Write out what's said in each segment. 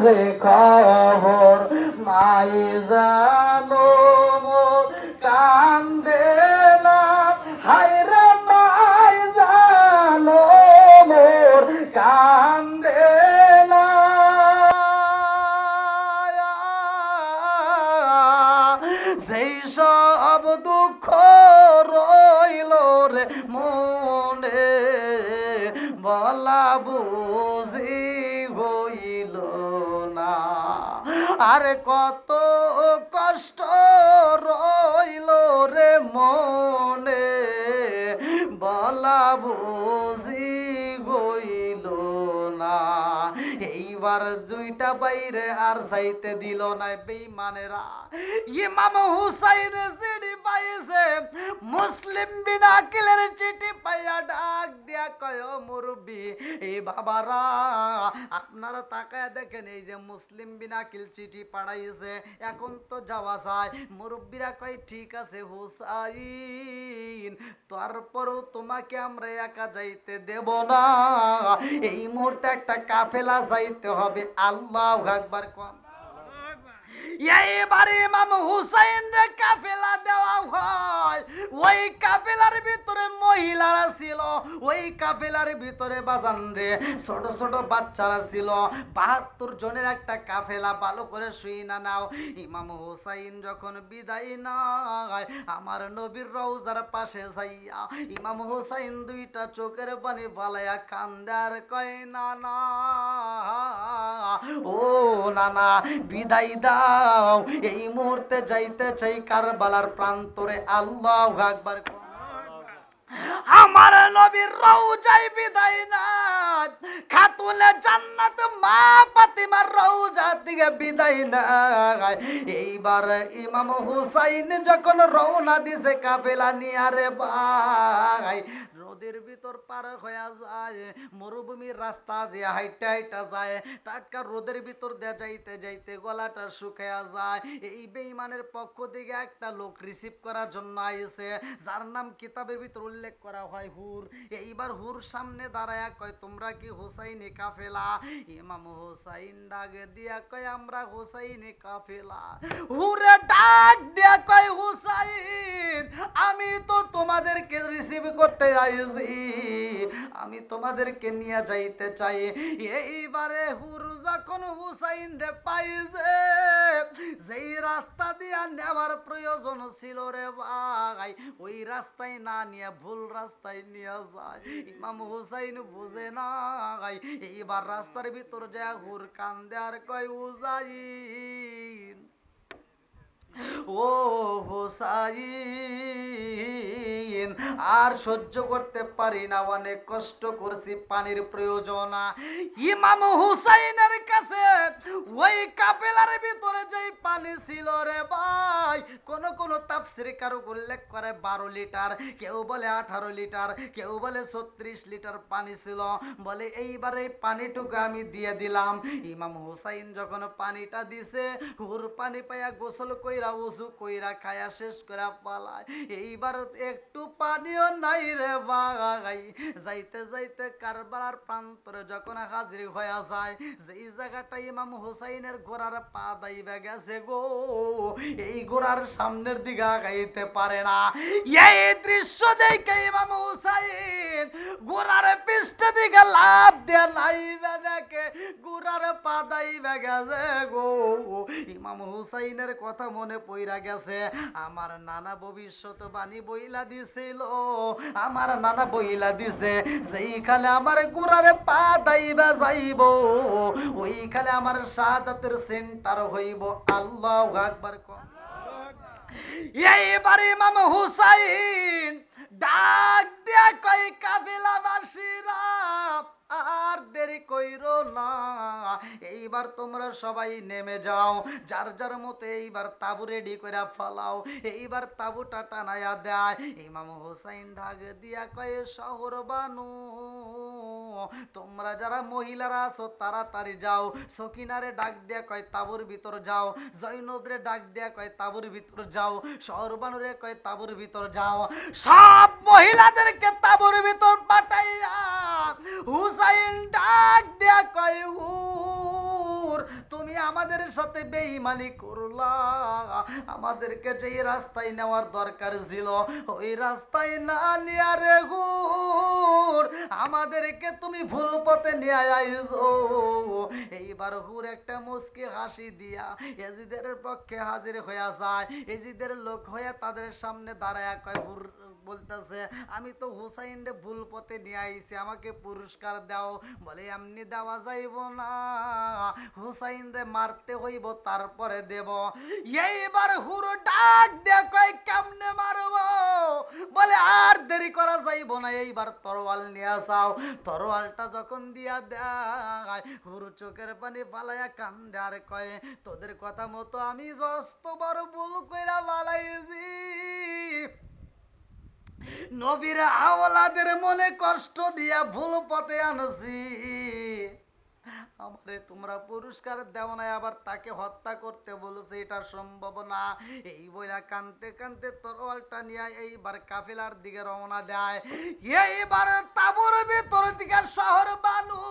রে খবর মাই জানো মোর কান্দে না হায়রে মাই জানো মোর কান্দে না সেই সব দুঃখ রইল রে মনে বলা বুঝি হইল না আর কত কষ্ট রইল রে মনে বলা বুঝি হইল না এইবার জুইটা বাইরে আর যাইতে দিল না বেঈমানেরা ইমাম হুসাইন চিঠি পাইছে মুসলিম বিন আকিলের চিঠি পাইয়া ডাক দিয়া কয় মুরব্বি এই বাবারা আপনারা তাকায় দেখেন এই যে মুসলিম বিন আকিল চিঠি পাঠাইছে এখন তো যাওয়া যায় মুরব্বিরা কয় ঠিক আছে হুসাইন তারপরও তোমাকে আমরা একা যাইতে দেব না এই মুহূর্তে একটা কাফেলা যাইতে হবে আল্লাহু আকবার কোন এইবারে ইমাম হুসাইনের কাফেলা দেওয়া হয় ওই কাফেলার ভিতরে মহিলারা ছিল ওই কাফেলার ভিতরে বাজান রে ছোট ছোট বাচ্চারা ছিল 72 জনের একটা কাফেলা ভালো করে শুই না নাও ইমাম হুসাইন যখন বিদায় নেয় আমার নবীর রওজার পাশে যাইয়া ইমাম হুসাইন দুইটা চোখের পানি ফালাইয়া কান্দে আর কয় না না ও না না বিদায় দাও এই মুহূর্তে যাইতে চাই কারবালার প্রান্তরে আল্লাহু আকবার আমার নবীর রওজায় বিদায় না খাতুনে জান্নাত মা ফাতিমার রওজা থেকে বিদায় না এইবার ইমাম হুসাইন যখন রওনা দিছে কাফেলা নিয়ে রে ভাই রোদের ভিতর পার হয়ে যায় মরুভূমির রাস্তা দিয়ে হাইটা হাইটা যায় টাটকা রোদের ভিতর দিয়ে যাইতে যাইতে গলাটা শুকায়া যায় এই বেঈমানের পক্ষ থেকে একটা লোক রিসিভ করার জন্য আইছে যার নাম কিতাবের ভিতর উল্লেখ করা হয় হুর এইবার হুর সামনে দাঁড়ায়া কয় তোমরা কি হুসাইনি কাফেলা ইমাম হুসাইন ডাক দিয়া কয় আমরা হুসাইনি কাফেলা হুরে ডাক দিয়া কয় হুসাইন আমি তো তোমাদেরকে রিসিভ করতে আইছি আমি তোমাদেরকে নিয়ে যাইতে চাই এইবারে হুর যখন হুসাইন রে পাইছে যেই রাস্তা দিয়া নেওয়ার প্রয়োজন ছিল রে ভাই ওই রাস্তায় না নিয়ে ভুল রাস্তায় নিয়ে যায় ইমাম হুসাইন বুঝে না এইবার রাস্তার ভিতর যায় হুর কান্দে আর কয় হুসাইন ও হুসাইন আর সহ্য করতে পারি না অনেক কষ্ট করছি পানির প্রয়োজন ইমাম হুসাইনের কাছে ওই কাফেলার ভিতরে যেই পানি ছিল রে ভাই কোন কোন তাফসীরকার উল্লেখ করে 12 লিটার কেউ বলে 18 লিটার কেউ বলে 36 লিটার পানি ছিল বলে এইবার এই পানিটুকু আমি দিয়ে দিলাম ইমাম হুসাইন যখন পানিটা দিছে হুর পানি পাইয়া গোসল কইরা ওযু কইরা খায়া শেষ করে পালায় এইবার একটু পানিও নাই রে ভাই যাইতে যাইতে কারবালার প্রান্তরে যখন হাজির হয়ে যায় যেই জায়গাটা ইমাম হুসাইনের ঘোড়ার পা দাইবে গেছে গো এই ঘোড়ার সামনের দিকে আগাইতে পারে না এই দৃশ্য দেখে ইমাম হুসাইন ঘোড়ার পিছনে দিকে লাফ দিয়ে নাইবে দেখে ঘোড়ার পা দাইবে গেছে গো ইমাম হুসাইনের কথা মনে পইরা গেছে আমার নানা ভবিষ্যৎবাণী বইলা দিছিল আমার নানা বইলা দিছে যেইখানে আমার গোড়ারে পা দাইবা যাইব ওইখানে আমার শাহাদাতের সেন্টার হইব আল্লাহু আকবার এইবার ইমাম হুসাইন ডাক দিয়া কই কাফেলাবাসীরা আর দেরি কইরো না এইবার তোমরা সবাই নেমে যাও যার যার মতে এইবার তাবু রেডি কইরা ফলাও এইবার তাবুটা টানায়া দেয় ইমাম হুসাইন ডাক দিয়া কয় শহর বানু তোমরা যারা মহিলারা আছো তাড়াতাড়ি যাও সকিনারে ডাক দিয়া কয় তাবুর ভিতর যাও জয়নবরে ডাক দিয়া কয় তাবুর ভিতর যাও শহরবানুরে কয় তাবুর ভিতর যাও সব মহিলাদেরকে তাবুর ভিতর পাঠাইয়া হুসাইন ডাক দিয়া কয় হুর আমাদের সাথে বেঈমানি করলা, আমাদেরকে যেই রাস্তায় নেওয়ার দরকার ছিল ওই রাস্তায় না নিয়ে রে হুর আমাদেরকে তুমি ভুল পথে নিয়ে আইছো। এইবার হুর একটা মুচকি হাসি দিয়া এজিদের পক্ষে হাজির হইয়া যায়। এজিদের লোক হইয়া তাদের সামনে দাঁড়ায় কয়, হুর বলতেছে আমি তো হুসাইন রে ভুল পথে নিয়ে আইছি, আমাকে পুরস্কার দাও। বলে এমনি দেওয়া যাইব না, হুসাইন রে মারতে হইব তারপরে দেব। এইবার হুর ডাক দে কয় কেমনে মারব? বলে আর দেরি করা যাইব না, এইবার তরোয়াল নিয়ে যাও। তরোয়ালটা যখন দিয়া দেয় হুর চোখের পানি পালাইয়া কান্দে আর কয় তোদের কথা মতো আমি যত বড় ভুল কইরা বালাইছি, নবীর আওলাদের মনে কষ্ট দিয়া ভুল পথে আনছি, আমারে তোমরা পুরস্কার দেও না, আবার তাকে হত্যা করতে বলেছে, এটা সম্ভব না। এই বইলা কানতে কানতে তরোয়ালটা নিয়ে এইবার কাফেলার দিকে রওনা দেয়। এইবার তাবুর ভিতর দিকে শহর বানু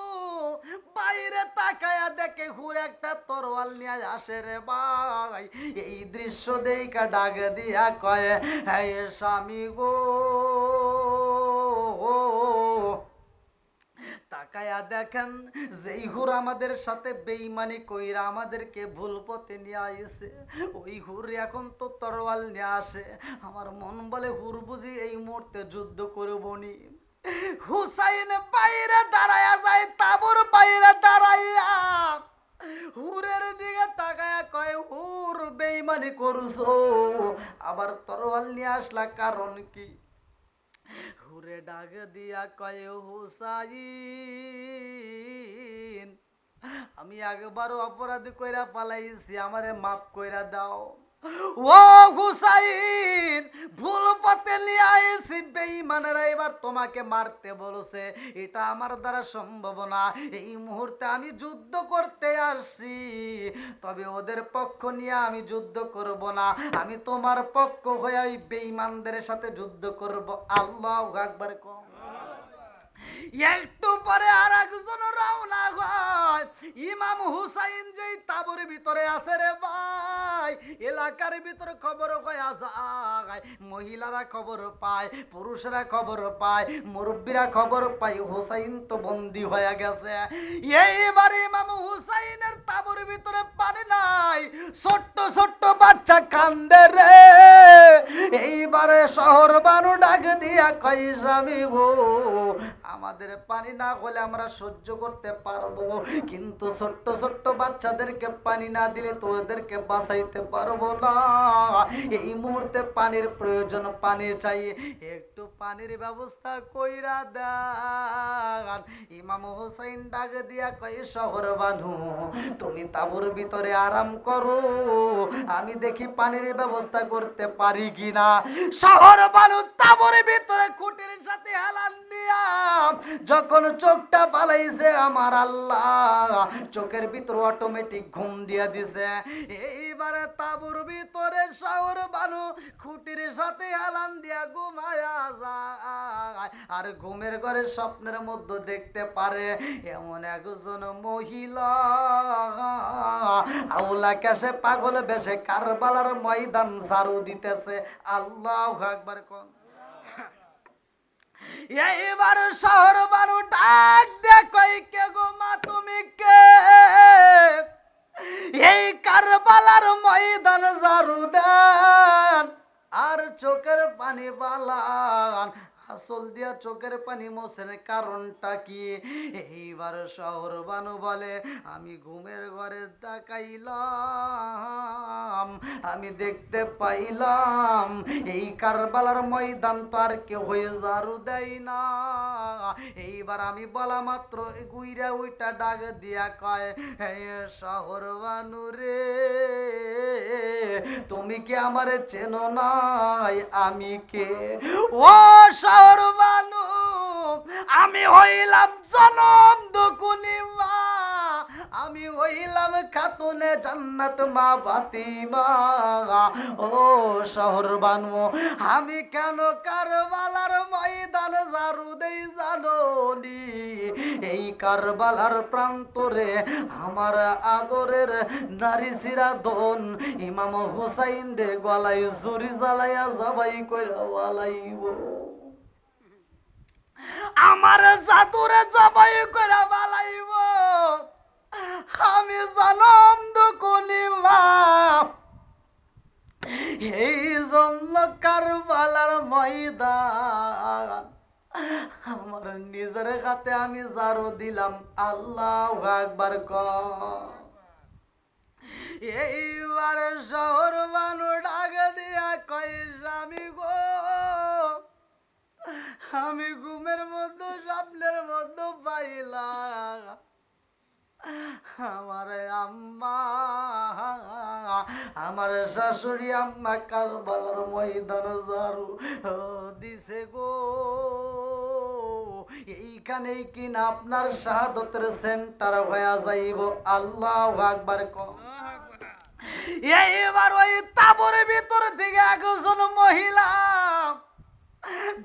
বাইরে তাকায়া দেখে হুর একটা তরোয়াল নিয়ে আসে রে ভাই। এই দৃশ্য দেখা ডাক দিয়া কয় হে স্বামী গো, তাকায়া দেখেন যেই হুর আমাদের সাথে বেঈমানি কইরা আমাদেরকে ভুল পথে নিয়ে আইছে ওই হুর এখন তো তরোয়াল নিয়ে আসে। আমার মন বলে হুর বুঝি এই মুহূর্তে যুদ্ধ করবনি। হুসাইন বাইরে দাঁড়ায়া যায়, তাবুর বাইরে দাঁড়াইয়া হুরের দিকে তাকায়া কয় হুর বেঈমানি করছো, আবার তরোয়াল নিয়ে আসলা কারণ কি? হুরে ডাক দিয়া কয় হুসাইন আমি একবারও অপরাধ কইরা পালাইছি, আমারে মাফ কইরা দাও। ও হুসাইন ভুল পথে নিয়ে আইছি, বেঈমানেরা এবার তোমাকে মারতে বলছে, এটা আমার দ্বারা সম্ভব না। এই মুহূর্তে আমি যুদ্ধ করতে আসছি, তবে ওদের পক্ষ নিয়ে আমি যুদ্ধ করব না, আমি তোমার পক্ষ হয়ে ওই বেঈমানদের সাথে যুদ্ধ করব। আল্লাহু আকবার। কম একটু পরে আর একজন রওনা হয়। ইমাম হুসাইন যেই তাবুর ভিতরে আছে রে ভাই, এলাকার ভিতরে খবর হয়ে যায়, মহিলারা খবর পায়, পুরুষরা খবর পায়, মুরব্বীরা খবর পায় হুসাইন তো বন্দী হয়ে গেছে। এইবার ইমাম হুসাইনের তাবুর ভিতরে পানি নাই, ছোট্ট ছোট্ট বাচ্চা কান্দে রে। এইবারে শহর বানু ডাক দিয়া কই স্বামী গো, আমাদের পানি না হলে আমরা সহ্য করতে পারবো, কিন্তু ছোট্ট ছোট্ট বাচ্চাদেরকে পানি না দিলে তো ওদেরকে বাঁচাইতে পারবো না। এই মুহূর্তে পানির প্রয়োজন, পানি চাই, একটু পানির ব্যবস্থা কইরা দেন। ইমাম হুসাইন ডাক দিয়া কই শহর বানু তুমি তাবুর ভিতরে আরাম করো, আমি দেখি পানির ব্যবস্থা করতে পারি কিনা। শহর বানু তাবুর ভিতরে খুঁটির সাথে হেলান দিয়া যখন চোখটা পালাইছে, আমার আল্লাহ চোখের ভিতর অটোমেটিক ঘুম দিয়া দিছে। এইবারে তাবুর ভিতরে শহর বানু খুঁটির সাথে হেলান দিয়া ঘুমায়া যায়, আর ঘুমের ঘরে স্বপ্নের মধ্যে দেখতে পারে এমন একজন মহিলা আউলা কেসে পাগল বেশে কারবালার ময়দান ঝাড়ু দিতেছে। আল্লাহু আকবার। কোন এইবার শহর বানু ডাক দে কই কে গো মা তুমি কে? এই কারবালার ময়দান ঝাড়ু দেন আর চোখের পানি পালান, আসল দিয়া চোখের পানি মোছেন, কারণটা কি? এইবার শহর বানু বলে আমি ঘুমের ঘরে তাকাইলাম, আমি দেখতে পাইলাম এই কারবালার ময়দান তো আর কেউ হয়ে ঝাড়ু দেয় না। এইবার আমি বলা মাত্র গুইরা ওইটা ডাক দিয়া কয় হে শহর বানু রে, তুমি কি আমারে চেনো নাই? আমি কে? ও শহর বানু, আমি হইলাম জনম দুকুনি মা, আমি হইলাম খাতুনে জান্নাত মা ফাতিমা। ও শহর বানু, আমি কেন কারবালার ময়দান ঝাড়ু দেই জানো নি? এই কারবালার প্রান্তরে আমার আদরের নারী সিরাদন ইমাম হুসাইন রে গলায় জুরি জ্বালাইয়া জবাই কইরা ওয়ালাইব। আমার জাদুরে জবাই কইরা ওয়ালাইব। আমি জনম দুকুনি মা, এই জন্য কারবালার ময়দান আমার নিজের হাতে আমি জারো দিলাম। আল্লাহু আকবার কর। এইবার শহর বানু ডাক দিয়া কয় স্বামী গো, আমি ঘুমের মধ্যে স্বপ্নের মধ্যে পাইলাম আমার আম্মা, আমার শাশুড়ি আম্মা কারবালার ময়দান ঝাড়ু দিছে গো। এইখানেই কিনা আপনার শাহাদতের সেন্টার হয়ে যাইব। আল্লাহু আকবার কর। এইবার ওই তাবরের ভিতর থেকে একজন মহিলা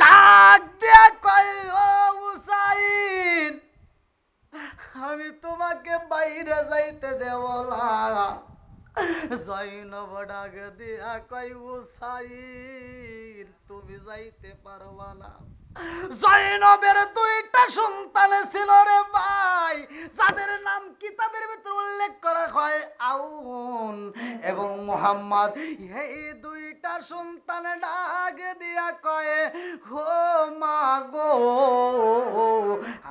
ডাক দিয়া কয় ও হুসাইন, আমি তোমাকে বাইরে যাইতে দেব না। জয়নব ডাক দিয়া কয় হুসাইন, তুমি যাইতে পারবা না। জয়নবের দুইটা সন্তান ছিল রে ভাই, যাদের নাম কিতাবের ভিতর উল্লেখ করা হয় আউন এবং মুহাম্মদ। এই দুইটা সন্তান ডাক দিয়া কয় ও মা গো,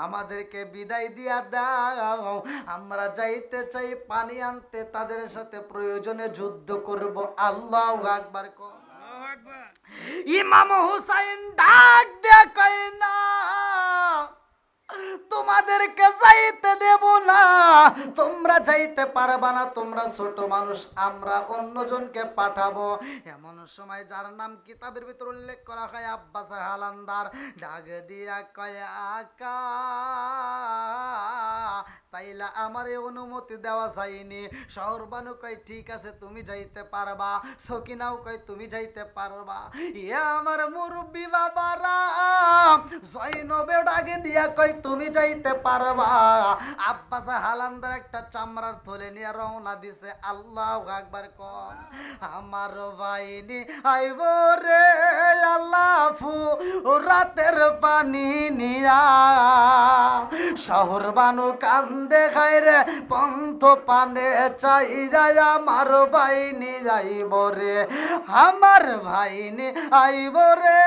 আমাদেরকে বিদায় দিয়া দাও, আমরা যাইতে চাই পানি আনতে, তাদের সাথে প্রয়োজনে যুদ্ধ করব। আল্লাহু আকবার কর। ইমাম হুসাইন ডাক দিয়া কয় না, তোমাদেরকে যাইতে দেব না, তোমরা যাইতে পারবা না, তোমরা ছোট মানুষ, আমরা অন্যজনকে পাঠাবো। এমন সময় যার নাম কিতাবের ভিতর উল্লেখ করা হয় আব্বাস হালান্দার ডাক দিয়া কয় আকা, তাইলা আমার এই অনুমতি দেওয়া যায়নি। শহর বানু কয় ঠিক আছে তুমি যাইতে পারবা, সকিনাও কয় তুমি যাইতে পারবা। ইয়া আমার মুরব্বী বাবারা, জয়নবে ডাকে দিয়া কয় তুমি যাইতে পারবা। আব্বাস হালান্দার একটা চামড়ার থলে নিয়ে রওনা দিছে। আল্লাহু আকবার কর। আমার বাইনি আইব রে আল্লাহ ফু রাতের পানি নিয়া, শহর বানু কান্দে খায় রে পন্থ পানে চাই যায়। আমার বাইনি যাইব রে, আমার ভাইনি আইব রে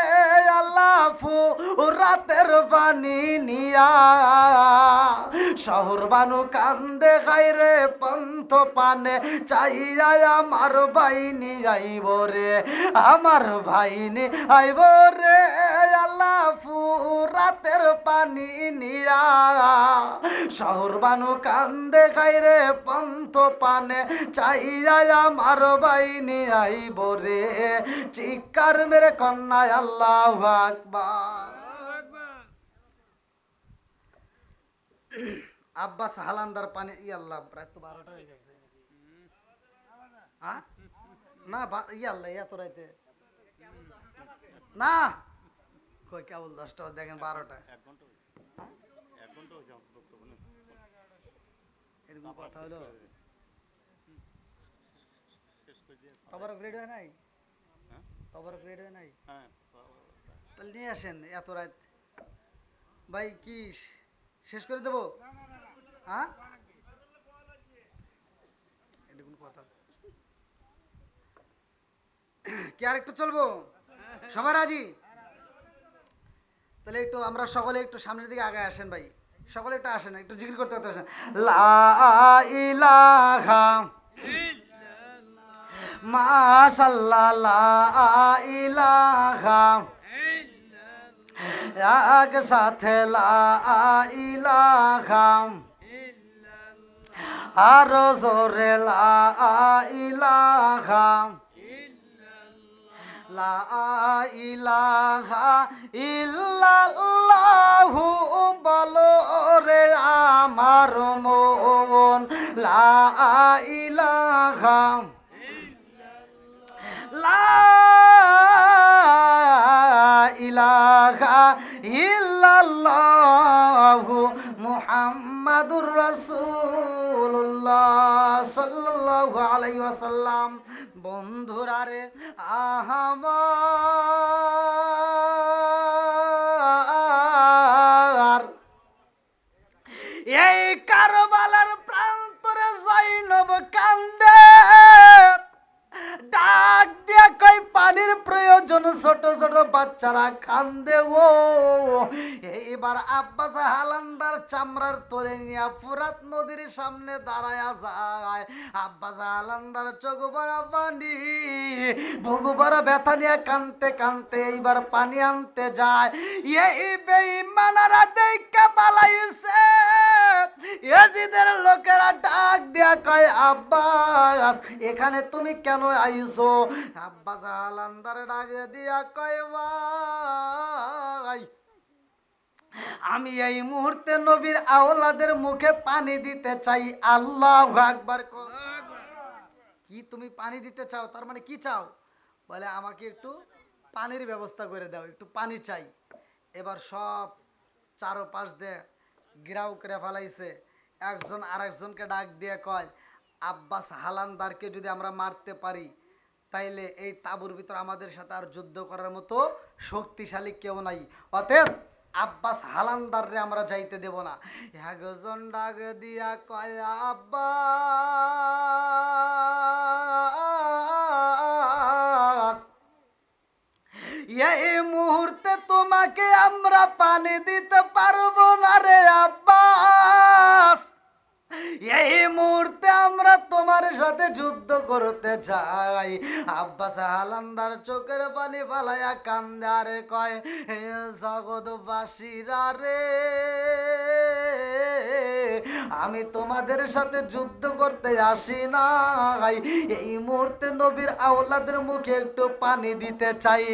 আল্লাহ ফু রাতের পানি নিয়া, শহর বানু কান্দে খায় রে পন্থ পানে চাই যায়। আমার বাইনি আইব রে, আমার ভাইনি আইব রে আল্লাহ ফু রাতের পানি নিয়া, শহর বানু কান্দে খায় রে পন্থ পানে চাই যায়। আমার বাইনি আইব রে, চিৎকার মেরে কন্যায় আল্লাহু আকবার। আব্বাস হালান্দার পানি ইয়াল্লাহ প্রায় তো 12টা হয়ে গেছে। হ্যাঁ না ইয়াল্লাহ এত রাইতে না, কই কেবল 10টা দেখেন 12টা এরকম কথা হলো। তবরক রেডি হয় নাই, তবরক রেডি হয় নাই, তাহলে নিয়ে আসেন। এত রাত ভাই কি শেষ করে দেবো? হ্যাঁ এরকম কথা কি আর একটু চলবো? সবাই রাজি? তাহলে একটু আমরা সকলে একটু সামনের দিকে আগে আসেন ভাই, সকলে একটু আসেন, একটু জিকির করতে করতে আসেন। লা ইলাহা মাশাআল্লাহ, লা ইলাহা এক সাথে লা ইলাহা, আরো জোরে লা ইলাহা, লা ইলাহা ইল্লাল্লাহু বলো রে আমার মন, লা ইলাহা লা ইলাহা ইল্লাল্লাহু মুহাম্মাদুর রাসূলুল্লাহ সাল্লাল্লাহু আলাইহি ওয়াসাল্লাম। বন্ধুরা রে আমার এই কারবালার প্রান্তরে জৈনব কান্দে, ডাক দিয়া কই পানির প্রয়োজন, ছোট ছোট বাচ্চারা কান্দে। ও এইবার আব্বাস হালান্দার চামড়ার তরে নিয়া ফুরাত নদীর সামনে দাঁড়ায়া যায়। আব্বাস হালান্দার চোখ ভরা পানি, বুক ভরা ব্যথা নিয়ে কানতে কানতে এইবার পানি আনতে যায়। এই বেঈমানেরা দেখা পালাইছে। ইয়াজিদের লোকেরা ডাক দিয়া কয় আব্বাস এখানে তুমি কেন আইছো? আব্বাস হালান্দার ডাক দিয়া কয় ভাই আমি এই মুহূর্তে নবীর আওলাদের মুখে পানি দিতে চাই। আল্লাহু আকবার। কি তুমি পানি দিতে চাও? তার মানে কি চাও? বলে আমাকে একটু পানির ব্যবস্থা করে দাও, একটু পানি চাই। এবার সব চারোপাশ দিয়ে গিরাও করে ফেলাইছে। একজন আরেকজনকে ডাক দিয়ে কয় আব্বাস হালান্দারকে যদি আমরা মারতে পারি তাইলে এই তাঁবুর ভিতর আমাদের সাথে আর যুদ্ধ করার মতো শক্তিশালী কেউ নাই, অতএব আব্বাস হালান্দাররে আমরা যাইতে দেব না। একজন ডাক দিয়া কয় আব্বাস এই মুহূর্তে তোমাকে আমরা পানি দিতে পারবো না রে আব্বাস। এই মুহূর্তে আমরা তোমার সাথে যুদ্ধ করতে চাই। আব্বাস হালান্দার চোখের পানি ফালাইয়া কান্দে আর কয় হে জগৎবাসীরা রে, আমি তোমাদের সাথে যুদ্ধ করতে আসি নাই, এই মুহূর্তে নবীর আওলাদের মুখে একটু পানি দিতে চাই।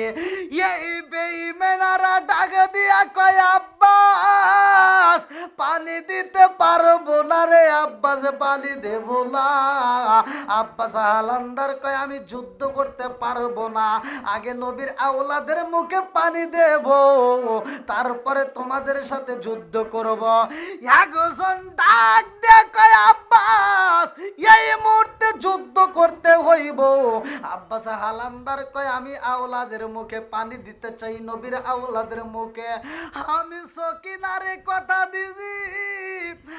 এই বেঈমানেরা ডাক দিয়া কয় আব্বাস পানি দিতে পারবো না রে আব্বাস, পানি দেব না। আব্বাস হালান্দার কয় আমি যুদ্ধ করতে পারবো না, আগে নবীর আওলাদের মুখে পানি দেব, তারপরে তোমাদের সাথে যুদ্ধ করব। একজন ডাক দিয়ে কয় আব্বাস এই মুহূর্তে যুদ্ধ করতে হইব। আব্বাস হালান্দার কয় আমি আওলাদের মুখে পানি দিতে চাই, নবীর আওলাদের মুখে। আমি সকিনারে কথা দিছি